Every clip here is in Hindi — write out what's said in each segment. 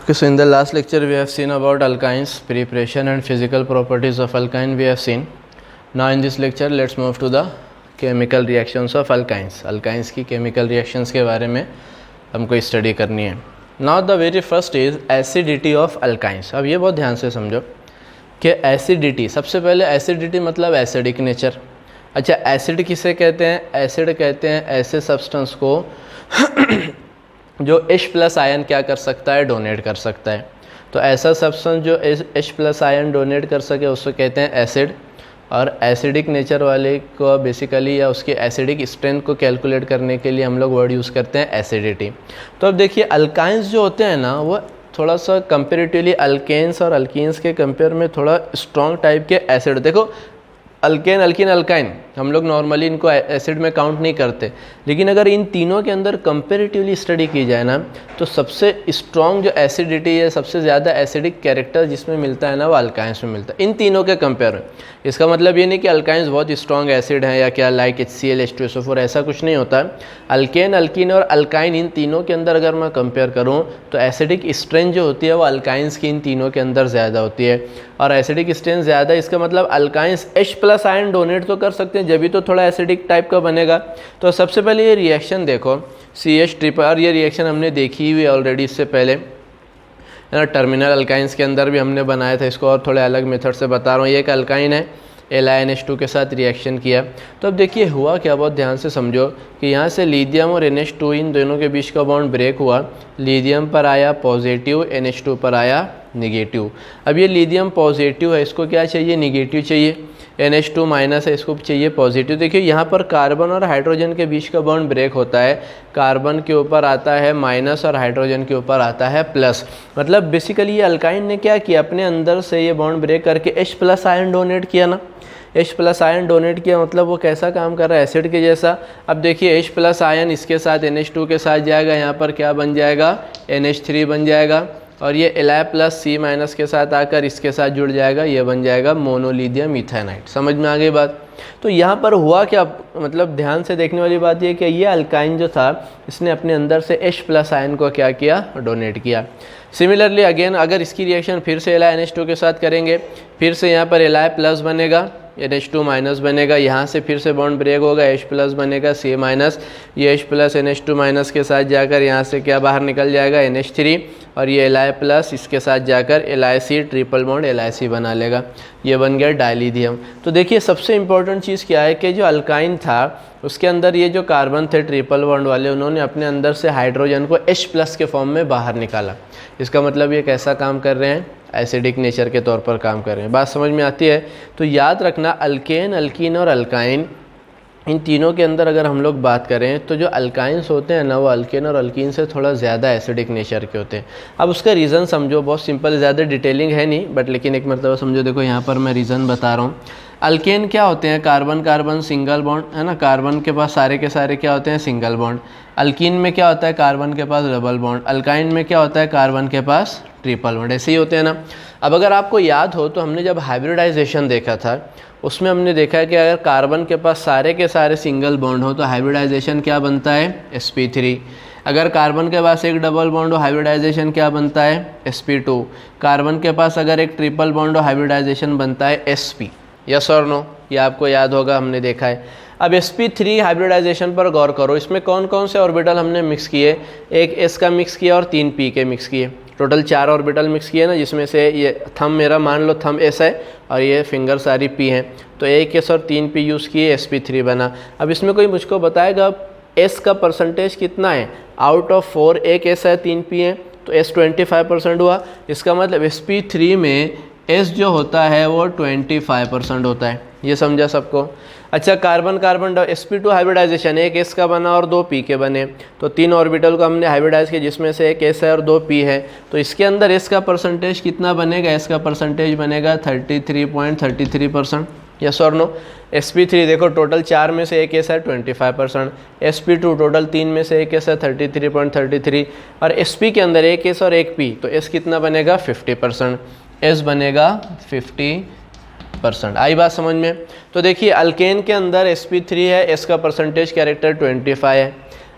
Okay, so in the last lecture we have seen about alkynes, preparation and physical properties of alkyne we have seen. Now in this lecture let's move to the chemical reactions of alkynes. Alkynes की chemical reactions के बारे में हमको स्टडी करनी है. Now the very first is acidity of alkynes. अब ये बहुत ध्यान से समझो कि एसिडिटी, सबसे पहले एसिडिटी मतलब एसिडिक नेचर. अच्छा, एसिड किसे कहते हैं? एसिड कहते हैं ऐसे सब्सटेंस को जो H प्लस आयन क्या कर सकता है? डोनेट कर सकता है. तो ऐसा सब्सटेंस जो H प्लस आयन डोनेट कर सके उसको कहते हैं एसिड. और एसिडिक नेचर वाले को बेसिकली या उसके एसिडिक स्ट्रेंथ को कैलकुलेट करने के लिए हम लोग वर्ड यूज़ करते हैं एसिडिटी. तो अब देखिए अल्काइंस जो होते हैं ना वो थोड़ा सा कंपेरेटिवली अल्केन्स और अल्कीन्स के कंपेयर में थोड़ा स्ट्रॉन्ग टाइप के एसिड. देखो अल्केन, अल्कीन, अल्काइन हम लोग नॉर्मली इनको एसिड में काउंट नहीं करते, लेकिन अगर इन तीनों के अंदर कंपेरेटिवली स्टडी की जाए ना तो सबसे स्ट्रॉन्ग जो एसिडिटी है, सबसे ज़्यादा एसिडिक कैरेक्टर जिसमें मिलता है ना वो अल्काइंस में मिलता है इन तीनों के कंपेयर में. इसका मतलब ये नहीं कि अल्काइंस बहुत स्ट्रॉन्ग एसिड हैं या क्या लाइक HCl, H2SO4 ऐसा कुछ नहीं होता है. अल्केन, अल्कीन और अल्काइन इन तीनों के अंदर अगर मैं कंपेयर करूँ तो एसिडिक स्ट्रेंथ जो होती है वो अल्काइंस की इन तीनों के अंदर ज़्यादा होती है. और एसिडिक स्ट्रेंथ ज़्यादा इसका मतलब alkynes H plus ion donate तो कर सकते हैं जब भी तो थोड़ा एसिडिक टाइप का बनेगा. तो सबसे पहले ये रिएक्शन देखो CH ट्रिपल, और ये रिएक्शन हमने देखी हुई ऑलरेडी इससे पहले है ना. टर्मिनल अल्काइंस के अंदर भी हमने बनाया था इसको, और थोड़े अलग मेथड से बता रहा हूँ. ये एक अल्काइन है, LiNH2 के साथ रिएक्शन किया. तो अब देखिए हुआ क्या, बहुत ध्यान से समझो कि यहाँ से लिथियम और NH2 इन दोनों के बीच का बॉन्ड ब्रेक हुआ. लिथियम पर आया पॉजिटिव, NH2 पर आया निगेटिव. अब ये लिथियम पॉजिटिव है, इसको क्या चाहिए? निगेटिव चाहिए. NH2 माइनस है, इसको चाहिए पॉजिटिव. देखिए यहाँ पर कार्बन और हाइड्रोजन के बीच का बॉन्ड ब्रेक होता है. कार्बन के ऊपर आता है माइनस और हाइड्रोजन के ऊपर आता है प्लस. मतलब बेसिकली ये अल्काइन ने क्या किया, अपने अंदर से ये बॉन्ड ब्रेक करके H प्लस आयन डोनेट किया ना. H प्लस आयन डोनेट किया मतलब वो कैसा काम कर रहा है? एसिड के जैसा. अब देखिए H प्लस आयन इसके साथ NH2 के साथ जाएगा, यहाँ पर क्या बन जाएगा? NH3 बन जाएगा. और ये Li प्लस C माइनस के साथ आकर इसके साथ जुड़ जाएगा, ये बन जाएगा मोनोलिथियम इथेनाइट. समझ में आ गई बात? तो यहाँ पर हुआ क्या, मतलब ध्यान से देखने वाली बात ये कि ये अल्काइन जो था इसने अपने अंदर से H प्लस आयन को क्या किया? डोनेट किया. सिमिलरली अगेन अगर इसकी रिएक्शन फिर से LiNH2 के साथ करेंगे, फिर से यहाँ पर Li प्लस बनेगा, NH2 माइनस बनेगा, यहाँ से फिर से बॉन्ड ब्रेक होगा, H प्लस बनेगा, C माइनस, ये H प्लस NH2 माइनस के साथ जाकर यहाँ से क्या बाहर निकल जाएगा? NH3. और ये Li प्लस इसके साथ जाकर LiC ट्रिपल बॉन्ड LiC बना लेगा, ये बन गया डायलिथियम. तो देखिए सबसे इंपॉर्टेंट चीज़ क्या है कि जो अल्काइन था उसके अंदर ये जो कार्बन थे ट्रिपल बॉन्ड वाले, उन्होंने अपने अंदर से हाइड्रोजन को H प्लस के फॉर्म में बाहर निकाला. इसका मतलब ये कैसा काम कर रहे हैं? एसिडिक नेचर के तौर पर काम कर रहे हैं. बात समझ में आती है? तो याद रखना अल्केन, अल्कीन और अल्काइन इन तीनों के अंदर अगर हम लोग बात करें तो जो अल्काइंस होते हैं ना वो अल्केन और अल्कीन से थोड़ा ज़्यादा एसिडिक नेचर के होते हैं. अब उसका रीज़न समझो, बहुत सिंपल, ज़्यादा डिटेलिंग है नहीं बट लेकिन एक मरतबा समझो. देखो यहाँ पर मैं रीज़न बता रहा हूँ. अल्केन क्या होते हैं? कार्बन कार्बन सिंगल बॉन्ड है ना. कार्बन के पास सारे के सारे क्या होते हैं? Single bond. अल्कीन में क्या होता है? कार्बन के पास डबल बॉन्ड. अल्काइन में क्या होता है? कार्बन के पास ट्रिपल बॉन्ड. ऐसे ही होते हैं ना. अब अगर आपको याद हो तो हमने जब हाइब्रिडाइजेशन देखा था उसमें हमने देखा है कि अगर कार्बन के पास सारे के सारे सिंगल बॉन्ड हो तो हाइब्रिडाइजेशन क्या बनता है? sp3. अगर कार्बन के पास एक डबल बॉन्ड हो हाइब्रिडाइजेशन क्या बनता है? sp2. कार्बन के पास अगर एक ट्रिपल बॉन्ड हो हाइब्रिडाइजेशन बनता है sp. यस और नो? ये आपको याद होगा, हमने देखा है. अब sp3 हाइब्रिडाइजेशन पर गौर करो, इसमें कौन कौन से ऑर्बिटल हमने मिक्स किए? एक S का मिक्स किया और 3 P के मिक्स किए. टोटल 4 ऑर्बिटल मिक्स किए ना, जिसमें से ये थंब मेरा मान लो थंब S है और ये फिंगर सारी P हैं. तो एक S और 3 P यूज़ किए, sp3 बना. अब इसमें कोई मुझको बताएगा S का परसेंटेज कितना है? आउट ऑफ 4 एक S है, 3 P है, तो S 25% हुआ. इसका मतलब sp3 में S जो होता है वो 25% होता है. ये समझा सबको? अच्छा, कार्बन कार्बन sp2 हाइब्रिडाइजेशन, एक S का बना और 2 P के बने, तो 3 ऑर्बिटल को हमने हाइब्रिडाइज किया जिसमें से एक S है और 2 P है. तो इसके अंदर S का परसेंटेज कितना बनेगा? S का परसेंटेज बनेगा 33.33%. यस और नो? sp3 देखो टोटल 4 में से एक S है 25%, sp2 टोटल 3 में से एक S है 33.33, और sp के अंदर एक S और एक P, तो S कितना बनेगा? 50%. S बनेगा 50%. आई बात समझ में? तो देखिए अल्केन के अंदर sp3 है, S का परसेंटेज कैरेक्टर 25 है.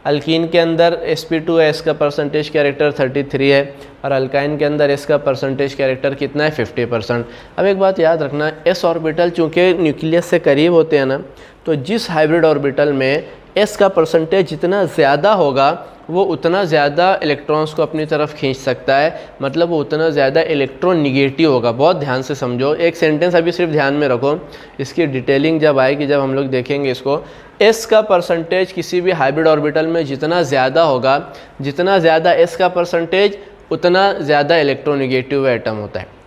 अल्कीन के अंदर sp2 का परसेंटेज कैरेक्टर 33 है और अल्काइन के अंदर s का परसेंटेज कैरेक्टर कितना है 50%। अब एक बात याद रखना, s ऑर्बिटल चूँकि न्यूक्लियस से करीब होते हैं ना, तो जिस हाइब्रिड ऑर्बिटल में s का परसेंटेज जितना ज़्यादा होगा वो उतना ज़्यादा इलेक्ट्रॉन्स को अपनी तरफ खींच सकता है, मतलब वो उतना ज़्यादा इलेक्ट्रोनिगेटिव होगा। बहुत ध्यान से समझो, एक सेंटेंस अभी सिर्फ ध्यान में रखो, इसकी डिटेलिंग जब आएगी, जब हम लोग देखेंगे इसको। s का परसेंटेज किसी भी हाइब्रिड ऑर्बिटल में जितना ज़्यादा होगा, जितना ज़्यादा s का परसेंटेज उतना ज़्यादा इलेक्ट्रोनिगेटिव एटम होता है।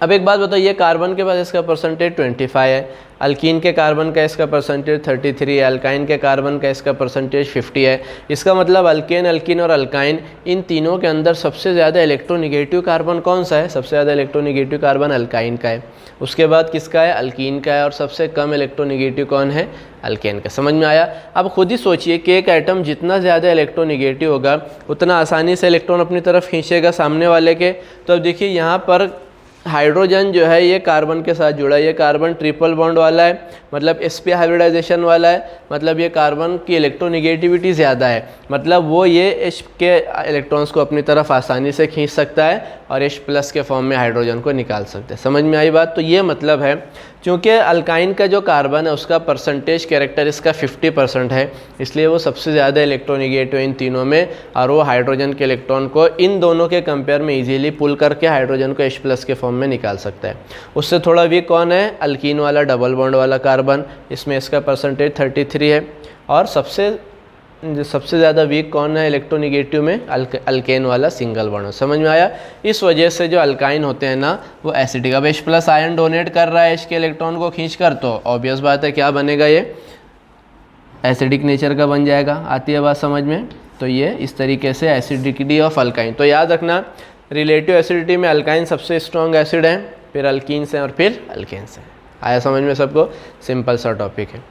अब एक बात बताइए, कार्बन के पास इसका परसेंटेज 25 है, अल्कीन के कार्बन का इसका परसेंटेज 33 है, अल्काइन के कार्बन का इसका परसेंटेज 50 है। इसका मतलब अल्केन, अल्कीन और अल्काइन, इन तीनों के अंदर सबसे ज़्यादा इलेक्ट्रोनिगेटिव कार्बन कौन सा है? सबसे ज़्यादा इलेक्ट्रोनिगेटिव कार्बन अल्काइन का है, उसके बाद किसका है? अल्कीन का है, और सबसे कम इलेक्ट्रोनिगेटिव कौन है? अल्केन का। समझ में आया? अब खुद ही सोचिए कि एक एटम जितना ज़्यादा इलेक्ट्रोनिगेटिव होगा उतना आसानी से इलेक्ट्रॉन अपनी तरफ खींचेगा सामने वाले के। तो अब देखिए यहाँ पर हाइड्रोजन जो है ये कार्बन के साथ जुड़ा है, ये कार्बन ट्रिपल बॉन्ड वाला है, मतलब sp हाइब्रिडाइजेशन वाला है, मतलब ये कार्बन की इलेक्ट्रोनिगेटिविटी ज़्यादा है, मतलब वो ये H के इलेक्ट्रॉन्स को अपनी तरफ आसानी से खींच सकता है और H+ के फॉर्म में हाइड्रोजन को निकाल सकते हैं। समझ में आई बात? तो ये मतलब है, क्योंकि अल्काइन का जो कार्बन है उसका परसेंटेज कैरेक्टर इसका 50% है, इसलिए वो सबसे ज़्यादा इलेक्ट्रोनिगेटिव इन तीनों में, और वो हाइड्रोजन के इलेक्ट्रॉन को इन दोनों के कंपेयर में इजीली पुल करके हाइड्रोजन को H+ के फॉर्म में निकाल सकता है। उससे थोड़ा वीक कौन है? अल्कीन वाला डबल बॉन्ड वाला कार्बन, इसमें इसका परसेंटेज 33 है। और सबसे ज़्यादा वीक कौन है इलेक्ट्रोनिगेटिव में? अल्केन वाला सिंगल बॉन्ड। समझ में आया? इस वजह से जो अल्काइन होते हैं ना वो एसिडिक। अब H+ आयन डोनेट कर रहा है H के इलेक्ट्रॉन को खींच कर, तो ऑब्वियस बात है क्या बनेगा? ये एसिडिक नेचर का बन जाएगा। आती है बात समझ में? तो ये इस तरीके से एसिडिटी ऑफ अल्काइन। तो याद रखना, रिलेटिव एसिडिटी में अल्काइन सबसे स्ट्रॉन्ग एसिड है, फिर अल्कीन से और फिर अल्केन से। आया समझ में सबको? सिंपल सा टॉपिक है।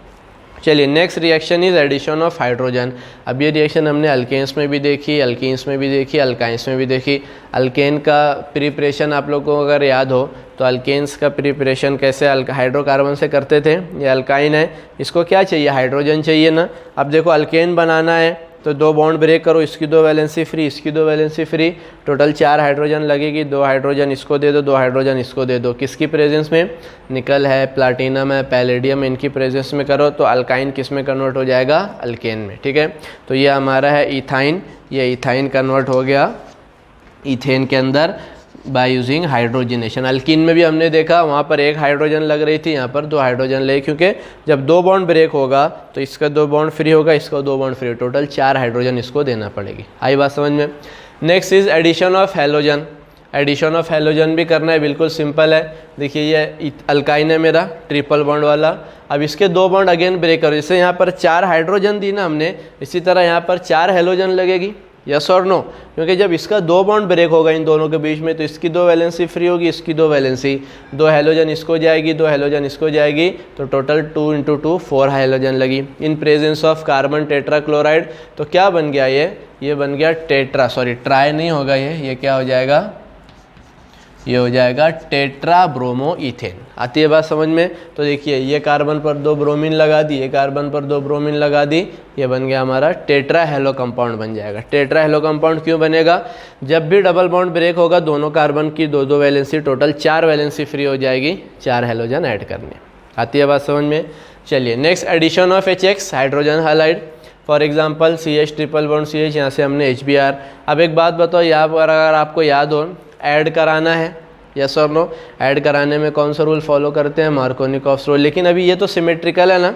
चलिए next reaction is addition of hydrogen. अब ये रिएक्शन हमने अल्केन्स में भी देखी, अल्कीन्स में भी देखी, अल्काइंस में भी देखी। अल्केन का प्रिपरेशन आप लोगों को अगर याद हो तो अल्केन्स का प्रिपरेशन कैसे हाइड्रोकार्बन से करते थे। ये अल्काइन है, इसको क्या चाहिए? हाइड्रोजन चाहिए ना। अब देखो अल्केन बनाना है तो 2 बॉन्ड ब्रेक करो, इसकी 2 वैलेंसी फ्री, इसकी 2 वैलेंसी फ्री, टोटल 4 हाइड्रोजन लगेगी। 2 हाइड्रोजन इसको दे दो, 2 हाइड्रोजन इसको दे दो। किसकी प्रेजेंस में? निकल है, प्लाटिनम है, पैलेडियम, इनकी प्रेजेंस में करो तो अल्काइन किस में कन्वर्ट हो जाएगा? अल्केन में। ठीक है, तो ये हमारा है इथाइन, ये इथाइन कन्वर्ट हो गया इथेन के अंदर बाय यूजिंग हाइड्रोजनेशन। अल्कीन में भी हमने देखा वहाँ पर 1 हाइड्रोजन लग रही थी, यहाँ पर 2 हाइड्रोजन लगे, क्योंकि जब 2 बॉन्ड ब्रेक होगा तो इसका 2 बॉन्ड फ्री होगा, इसका 2 बॉन्ड फ्री, टोटल 4 हाइड्रोजन इसको देना पड़ेगी। आई बात समझ में? Next is addition of halogen. Addition of halogen भी करना है, बिल्कुल सिंपल है। देखिए ये अल्काइन है मेरा, ट्रिपल बॉन्ड वाला। अब इसके 2 बॉन्ड अगेन ब्रेक करो, जैसे यहाँ पर 4 हाइड्रोजन दी ना हमने, इसी तरह यहाँ पर 4 हैलोजन लगेगी। यस और नो? क्योंकि जब इसका 2 बॉन्ड ब्रेक होगा इन दोनों के बीच में तो इसकी 2 वैलेंसी फ्री होगी, इसकी 2 वैलेंसी, 2 हैलोजन इसको जाएगी, 2 हैलोजन इसको जाएगी, तो टोटल 2 × 2 4 हैलोजन लगी in presence of carbon tetrachloride. तो क्या बन गया? ये बन गया ट्राई नहीं होगा, ये क्या हो जाएगा? ये हो जाएगा टेट्रा ब्रोमो इथेन। आती है बात समझ में? तो देखिए ये कार्बन पर 2 ब्रोमीन लगा दी, ये कार्बन पर 2 ब्रोमीन लगा दी, ये बन गया हमारा टेट्रा हेलो कंपाउंड बन जाएगा। टेट्रा हेलो कंपाउंड क्यों बनेगा? जब भी डबल बॉन्ड ब्रेक होगा दोनों कार्बन की 2-2 वैलेंसी, टोटल 4 वैलेंसी फ्री हो जाएगी, 4 हेलोजन ऐड करने। आती है बात समझ में? चलिए next addition of HX, hydrogen halide. For example CH triple bond CH, यहाँ से हमने HBr। अब एक बात बताओ, यहाँ पर अगर आपको याद हो ऐड कराना है, यस और नो? ऐड कराने में कौन सा रूल फॉलो करते हैं? Markovnikov's rule. लेकिन अभी ये तो सिमेट्रिकल है ना,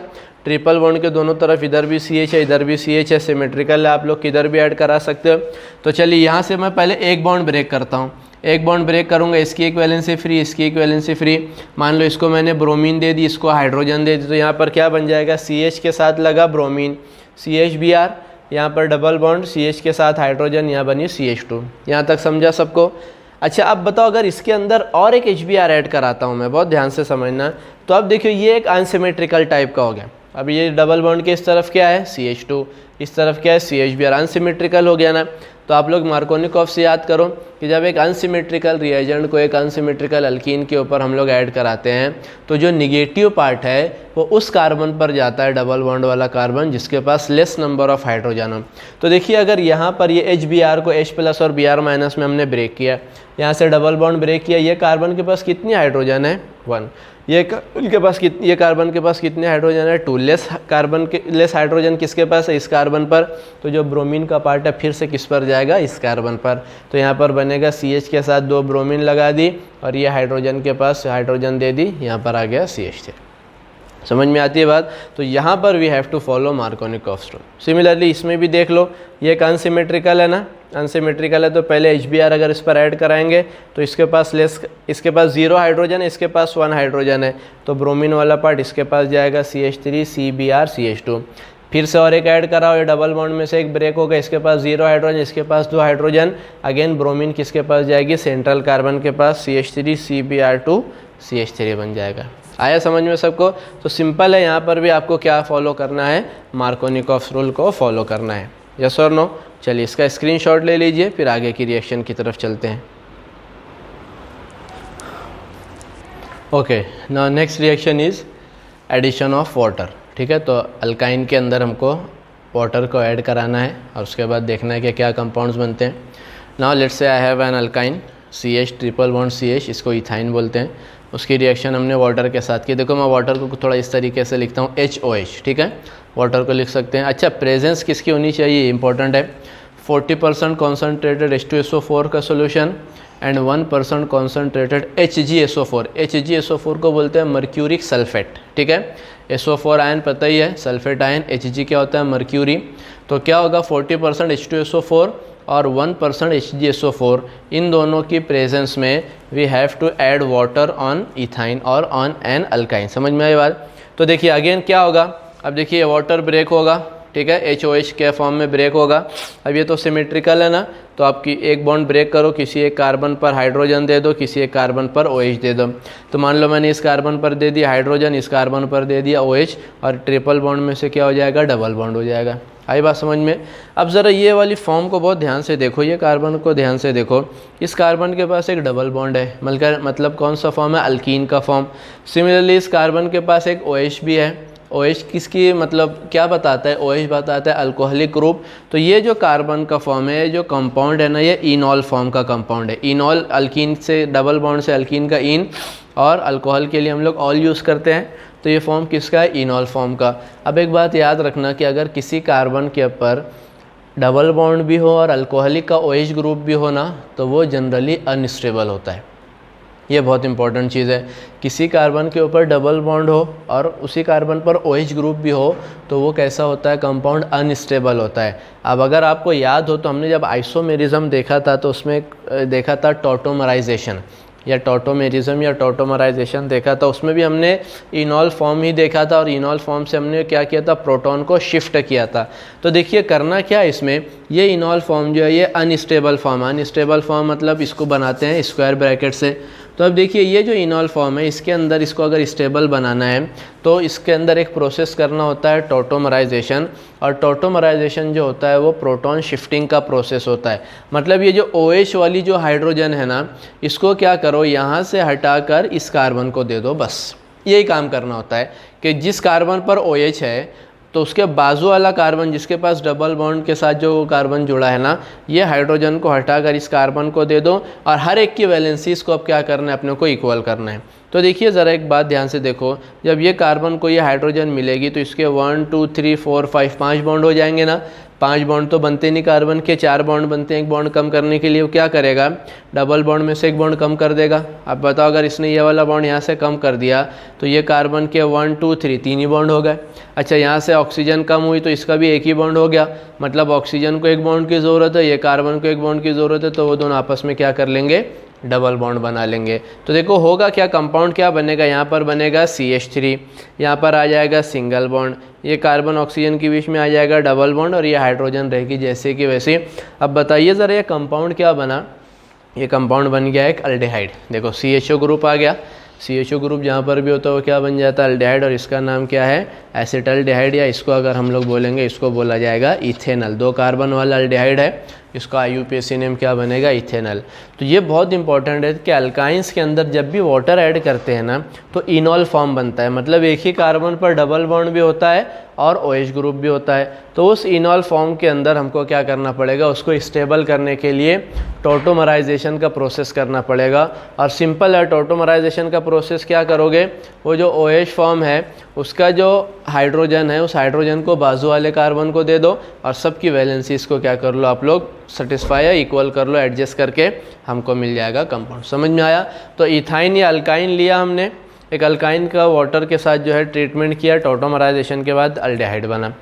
ट्रिपल बॉन्ड के दोनों तरफ इधर भी CH है, इधर भी CH है, सिमेट्रिकल है, आप लोग किधर भी ऐड करा सकते हो। तो चलिए यहाँ से मैं पहले 1 बॉन्ड ब्रेक करता हूँ, 1 बॉन्ड ब्रेक करूँगा, इसकी 1 वैलेंसी फ्री, इसकी 1 वैलेंसी फ्री। मान लो इसको मैंने ब्रोमीन दे दी, इसको हाइड्रोजन दे दी, तो यहाँ पर क्या बन जाएगा? CH के साथ लगा ब्रोमीन, CHBr, यहाँ पर डबल बॉन्ड CH के साथ हाइड्रोजन, यहाँ बनी CH2। यहाँ तक समझा सबको? अच्छा अब बताओ, अगर इसके अंदर और एक HBr ऐड कराता हूँ मैं, बहुत ध्यान से समझना, तो अब देखियो ये एक अनसिमेट्रिकल टाइप का हो गया। अब ये डबल बॉन्ड के इस तरफ क्या है? CH2, इस तरफ क्या है CH Br, अनसिमेट्रिकल हो गया ना। तो आप लोग मार्कोनिकॉफ से याद करो कि जब एक अनसिमेट्रिकल रिएजेंट को एक अनसिमेट्रिकल अल्कीन के ऊपर हम लोग ऐड कराते हैं तो जो निगेटिव पार्ट है वो उस कार्बन पर जाता है, डबल बॉन्ड वाला कार्बन जिसके पास लेस नंबर ऑफ हाइड्रोजन हो। तो देखिए अगर यहाँ पर ये HBr को H+ और Br- में हमने ब्रेक किया, यहाँ से डबल बॉन्ड ब्रेक किया, ये कार्बन के पास कितनी हाइड्रोजन है 1, ये कार्बन के पास कितने हाइड्रोजन है 2, लेस हाइड्रोजन किसके पास है इस कार्बन पर। तो जो ब्रोमीन का पार्ट है फिर से किस पर जाएगा इस कार्बन पर। तो यहाँ पर बनेगा CH के साथ 2 ब्रोमीन लगा दी और ये हाइड्रोजन के पास हाइड्रोजन दे दी, यहाँ पर आ गया CH3। समझ में आती है बात। तो यहाँ पर we have to follow Markovnikov rule. Similarly इसमें भी देख लो, ये एक अनसिमेट्रिकल है ना, अनसिमेट्रिकल है तो पहले HBr अगर इस पर ऐड कराएंगे तो इसके पास 0 हाइड्रोजन है, इसके पास 1 हाइड्रोजन है, तो ब्रोमीन वाला पार्ट इसके पास जाएगा CH3 CBr CH2। फिर से और एक ऐड कराओ, ये डबल बॉन्ड में से एक ब्रेक होगा, इसके पास 0 हाइड्रोजन, इसके पास 2 हाइड्रोजन, अगेन ब्रोमीन किसके पास जाएगी सेंट्रल कार्बन के पास, CH3 CBr2 CH3 बन जाएगा। आया समझ में सबको। तो सिंपल है, यहाँ पर भी आपको क्या फॉलो करना है, मार्कोनिकॉफ रूल को फॉलो करना है। यस और नो। चलिए इसका स्क्रीनशॉट ले लीजिए, फिर आगे की रिएक्शन की तरफ चलते हैं। Okay, now next reaction is addition of water. ठीक है, तो अल्काइन के अंदर हमको वाटर को ऐड कराना है और उसके बाद देखना है कि क्या कंपाउंड्स बनते हैं। Now let's say I have an alkyne CH triple bond CH, इसको इथाइन बोलते हैं। उसकी रिएक्शन हमने वाटर के साथ की। देखो मैं वाटर को थोड़ा इस तरीके से लिखता हूँ HOH। ठीक है, वाटर को लिख सकते हैं। अच्छा, प्रेजेंस किसकी होनी चाहिए, इंपॉर्टेंट है। 40% कॉन्सनट्रेटेड H2SO4 का solution and 1% concentrated HgSO4। HgSO4 को बोलते हैं मर्क्यूरिक सल्फेट। ठीक है, SO4 आयन पता ही है, सल्फेट आयन, Hg क्या होता है मर्क्यूरी। तो क्या होगा 40% H2SO4 और 1% HgSO4, इन दोनों की प्रेजेंस में we have to add water on ethyne और ऑन एन अल्काइन। समझ में आई बात। तो देखिए अगेन क्या होगा, अब देखिए वाटर ब्रेक होगा, ठीक है, HOH के फॉर्म में ब्रेक होगा। अब ये तो सिमेट्रिकल है ना, तो आपकी एक बॉन्ड ब्रेक करो, किसी एक कार्बन पर हाइड्रोजन दे दो, किसी एक कार्बन पर OH दे दो। तो मान लो मैंने इस कार्बन पर दे दिया हाइड्रोजन, इस कार्बन पर दे दिया OH, और ट्रिपल बॉन्ड में से क्या हो जाएगा डबल बॉन्ड हो जाएगा। आई बात समझ में। अब ज़रा ये वाली फॉर्म को बहुत ध्यान से देखो, ये कार्बन को ध्यान से देखो, इस कार्बन के पास एक डबल बॉन्ड है, मतलब कौन सा फॉर्म है, अल्कीन का फॉर्म। सिमिलरली इस कार्बन के पास एक OH भी है। OH किसकी मतलब क्या बताता है, OH बताता है अल्कोहलिक ग्रुप। तो ये जो कार्बन का फॉर्म है, जो कंपाउंड है ना, ये इनॉल फॉर्म का कंपाउंड है। इनॉल अल्कीन से, डबल बॉन्ड से अल्कीन का इन, और अल्कोहल के लिए हम लोग ऑल यूज़ करते हैं। तो ये फॉर्म किसका है, इनॉल फॉर्म का। अब एक बात याद रखना कि अगर किसी कार्बन के ऊपर डबल बॉन्ड भी हो और अल्कोहलिक का OH ग्रुप भी हो ना, तो वो जनरली अनस्टेबल होता है। ये बहुत इंपॉर्टेंट चीज़ है। किसी कार्बन के ऊपर डबल बॉन्ड हो और उसी कार्बन पर OH ग्रुप भी हो तो वो कैसा होता है, कंपाउंड अनस्टेबल होता है। अब अगर आपको याद हो तो हमने जब आइसोमेरिज्म देखा था तो उसमें देखा था टॉटोमराइजेशन या टॉटोमेरिज्म या टॉटोमराइजेशन देखा था, उसमें भी हमने इनॉल फॉर्म ही देखा था और इनॉल फॉर्म से हमने क्या किया था, प्रोटॉन को शिफ्ट किया था। तो देखिए करना क्या है इसमें, ये इनॉल फॉर्म जो है ये अनस्टेबल फॉर्म मतलब इसको बनाते हैं स्क्वायर ब्रैकेट से। तो अब देखिए ये जो इनॉल फॉर्म है, इसके अंदर इसको अगर स्टेबल बनाना है तो इसके अंदर एक प्रोसेस करना होता है टॉटोमराइजेशन, और टॉटोमराइजेशन जो होता है वो प्रोटॉन शिफ्टिंग का प्रोसेस होता है। मतलब ये जो OH वाली जो हाइड्रोजन है ना, इसको क्या करो, यहाँ से हटाकर इस कार्बन को दे दो, बस यही काम करना होता है कि जिस कार्बन पर OH है तो उसके बाजू वाला कार्बन जिसके पास डबल बॉन्ड के साथ जो कार्बन जुड़ा है ना, ये हाइड्रोजन को हटाकर इस कार्बन को दे दो, और हर एक की वैलेंसीज को अब क्या करना है, अपने को इक्वल करना है। तो देखिए ज़रा एक बात ध्यान से देखो, जब ये कार्बन को ये हाइड्रोजन मिलेगी तो इसके 1 2 3 4 5 5 बॉन्ड हो जाएंगे ना। 5 बॉन्ड तो बनते नहीं कार्बन के, 4 बॉन्ड बनते हैं। एक बॉन्ड कम करने के लिए वो क्या करेगा, डबल बॉन्ड में से एक बॉन्ड कम कर देगा। अब बताओ अगर इसने ये वाला बॉन्ड यहाँ से कम कर दिया तो ये कार्बन के 1 2 3 3 ही बॉन्ड हो गए। अच्छा, यहाँ से ऑक्सीजन कम हुई तो इसका भी एक ही बॉन्ड हो गया, मतलब ऑक्सीजन को एक बॉन्ड की ज़रूरत है, ये कार्बन को एक बॉन्ड की ज़रूरत है, तो वो दोनों आपस में क्या कर लेंगे, डबल बॉन्ड बना लेंगे। तो देखो होगा क्या, कंपाउंड क्या बनेगा, यहाँ पर बनेगा CH3, यहाँ पर आ जाएगा सिंगल बॉन्ड, ये कार्बन ऑक्सीजन के बीच में आ जाएगा डबल बॉन्ड, और ये हाइड्रोजन रहेगी जैसे कि वैसे। अब बताइए ज़रा ये कंपाउंड क्या बना, ये कंपाउंड बन गया एक अल्डेहाइड। देखो CHO ग्रुप आ गया, CHO ग्रुप जहाँ पर भी होता है वो क्या बन जाता है, अल्डिहाइड, और इसका नाम क्या है, एसिटाल्डिहाइड, या इसको अगर हम लोग बोलेंगे इसको बोला जाएगा इथेनॉल। 2 कार्बन वाला अल्डिहाइड है, इसका IUPAC नेम क्या बनेगा, इथेनॉल। तो ये बहुत इंपॉर्टेंट है कि अल्काइंस के अंदर जब भी वाटर ऐड करते हैं ना तो इनॉल फॉर्म बनता है, मतलब एक ही कार्बन पर डबल बॉन्ड भी होता है और OH ग्रुप भी होता है। तो उस इनॉल फॉर्म के अंदर हमको क्या करना पड़ेगा, उसको स्टेबल करने के लिए टॉटोमराइजेशन का प्रोसेस करना पड़ेगा। और सिंपल है, टॉटोमराइजेशन का प्रोसेस क्या करोगे, वो जो OH फॉर्म है उसका जो हाइड्रोजन है उस हाइड्रोजन को बाजू वाले कार्बन को दे दो और सबकी वैलेंसीज को क्या कर लो आप लोग, सेटिस्फाई या इक्वल कर लो, एडजस्ट करके हमको मिल जाएगा कंपाउंड। समझ में आया। तो इथाइन या अल्काइन लिया हमने, एक अल्काइन का वाटर के साथ जो है ट्रीटमेंट किया, टॉटोमराइजेशन के बाद अल्डिहाइड बना।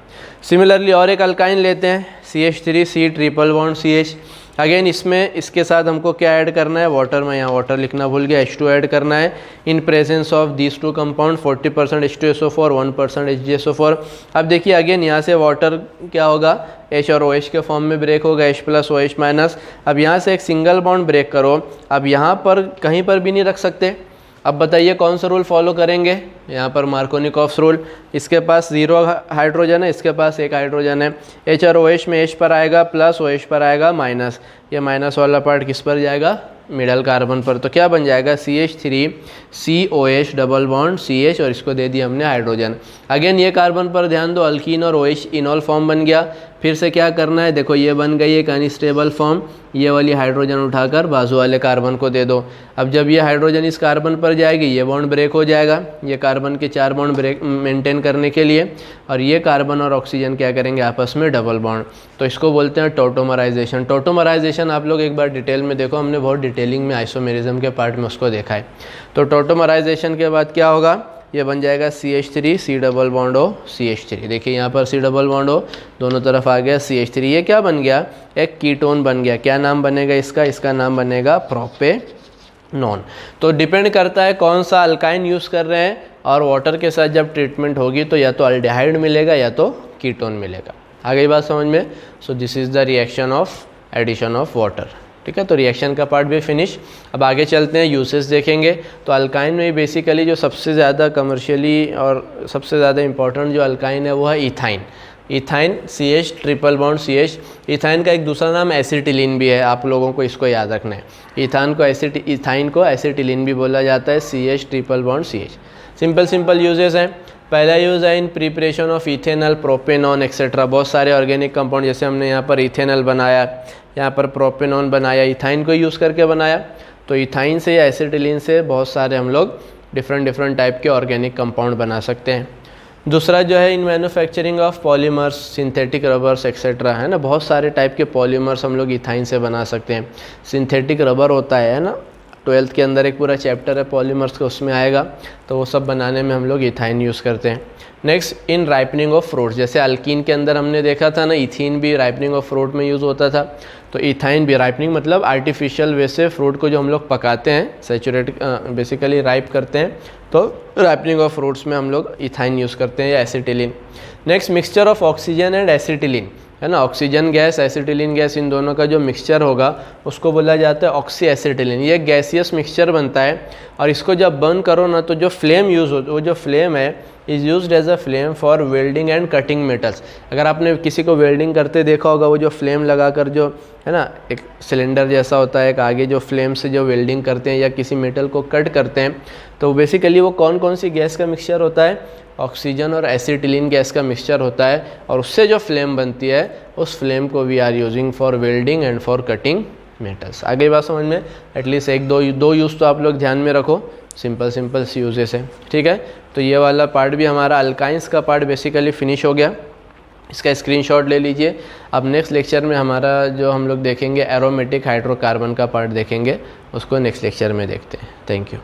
सिमिलरली और एक अल्काइन लेते हैं, CH3C triple bond CH। Again इसमें इसके साथ हमको क्या ऐड करना है, वाटर, में यहाँ वाटर लिखना भूल गया, H2 ऐड करना है। In presence of these 2 compound 40% H2SO4 1% HgSO4। अब देखिए अगेन यहाँ से वाटर क्या होगा, H और OH के फॉर्म में ब्रेक होगा, H प्लस OH माइनस। अब यहाँ से एक सिंगल बॉन्ड ब्रेक करो, अब यहाँ पर कहीं पर भी नहीं रख सकते। अब बताइए कौन सा रूल फॉलो करेंगे, यहाँ पर मार्कोनिकॉफ्स रूल। इसके पास 0 हाइड्रोजन है, इसके पास 1 हाइड्रोजन है। H और OH में H पर आएगा प्लस, OH पर आएगा माइनस। ये माइनस वाला पार्ट किस पर जाएगा, मिडल कार्बन पर। तो क्या बन जाएगा, CH3COH डबल बॉन्ड CH, और इसको दे दिया हमने हाइड्रोजन। अगेन ये कार्बन पर ध्यान दो, अल्कीन और OH इनॉल फॉर्म बन गया। फिर से क्या करना है, देखो ये बन गई एक अनस्टेबल फॉर्म, ये वाली हाइड्रोजन उठाकर बाजू वाले कार्बन को दे दो। अब जब ये हाइड्रोजन इस कार्बन पर जाएगी ये बॉन्ड ब्रेक हो जाएगा, ये कार्बन के 4 बॉन्ड ब्रेक मेंटेन करने के लिए, और ये कार्बन और ऑक्सीजन क्या करेंगे, आपस में डबल बॉन्ड। तो इसको बोलते हैं टॉटोमराइजेशन। टॉटोमराइजेशन आप लोग एक बार डिटेल में देखो, हमने बहुत डिटेलिंग में आइसोमेरिज्म के पार्ट में उसको देखा है। तो टॉटोमराइजेशन के बाद क्या होगा, ये बन जाएगा CH3C double bond O CH3। देखिए यहाँ पर C डबल बॉन्ड O दोनों तरफ आ गया CH3। ये क्या बन गया, एक कीटोन बन गया। क्या नाम बनेगा इसका, इसका नाम बनेगा प्रोपेनॉन। तो डिपेंड करता है कौन सा अल्काइन यूज़ कर रहे हैं, और वाटर के साथ जब ट्रीटमेंट होगी तो या तो अल्डिहाइड मिलेगा या तो कीटोन मिलेगा। आ गई बात समझ में। So this is the reaction of addition of water. ठीक है, तो रिएक्शन का पार्ट भी फिनिश। अब आगे चलते हैं, यूसेस देखेंगे। तो अल्काइन में बेसिकली जो सबसे ज़्यादा कमर्शियली और सबसे ज़्यादा इंपॉर्टेंट जो अल्काइन है वो है ethyne. Ethyne CH triple bond CH। Ethyne का एक दूसरा नाम एसिटिलीन भी है, आप लोगों को इसको याद रखना है। इथाइन को एसिटिलीन भी बोला जाता है, CH triple bond CH। Simple uses हैं। पहला यूज़ है in preparation of ethanol, propanone etcetera. बहुत सारे ऑर्गेनिक कंपाउंड, जैसे हमने यहाँ पर इथेनॉल बनाया, यहाँ पर प्रोपेनॉन बनाया, इथाइन को यूज़ करके बनाया। तो इथाइन से या एसिटिलीन से बहुत सारे हम लोग डिफरेंट टाइप के ऑर्गेनिक कंपाउंड बना सकते हैं। दूसरा जो है in manufacturing of polymers, synthetic rubbers etcetera, है ना, बहुत सारे टाइप के पॉलीमर्स हम लोग इथाइन से बना सकते हैं। सिंथेटिक रबर होता है ना, 12th के अंदर एक पूरा चैप्टर है पॉलीमर्स का, उसमें आएगा। तो वो सब बनाने में हम लोग इथाइन यूज़ करते हैं। Next in ripening of fruits, जैसे अल्कीन के अंदर हमने देखा था ना, इथीन भी राइपनिंग ऑफ फ्रूट में यूज़ होता था। तो इथाइन भी राइपनिंग मतलब आर्टिफिशियल वे से फ्रूट को जो हम लोग पकाते हैं, सैचुरेट बेसिकली राइप करते हैं, तो राइपनिंग ऑफ फ्रूट्स में हम लोग इथाइन यूज़ करते हैं या acetylene. Next mixture of oxygen and acetylene, है ना, ऑक्सीजन गैस एसिटिलीन गैस, इन दोनों का जो मिक्सचर होगा उसको बोला जाता है ऑक्सी एसिटिलीन। ये गैसियस मिक्सचर बनता है, और इसको जब बर्न करो ना तो जो फ्लेम यूज़ हो, वो जो फ्लेम है is used as a flame for welding and cutting metals. अगर आपने किसी को वेल्डिंग करते देखा होगा, वो जो फ्लेम लगाकर जो है ना एक सिलेंडर जैसा होता है, एक आगे जो फ्लेम से जो वेल्डिंग करते हैं या किसी मेटल को कट करते हैं, तो बेसिकली वो कौन सी गैस का मिक्सचर होता है, ऑक्सीजन और एसिटिलीन गैस का मिक्सचर होता है। और उससे जो फ्लेम बनती है उस फ्लेम को we are using for welding and for cutting metals. आगे बात समझ में, एटलीस्ट एक दो यूज़ तो आप लोग ध्यान में रखो, सिंपल सी यूजेस है। ठीक है, तो ये वाला पार्ट भी हमारा अल्काइंस का पार्ट बेसिकली फिनिश हो गया। इसका स्क्रीनशॉट ले लीजिए। अब नेक्स्ट लेक्चर में हमारा जो हम लोग देखेंगे एरोमेटिक हाइड्रोकार्बन का पार्ट देखेंगे, उसको नेक्स्ट लेक्चर में देखते हैं। Thank you.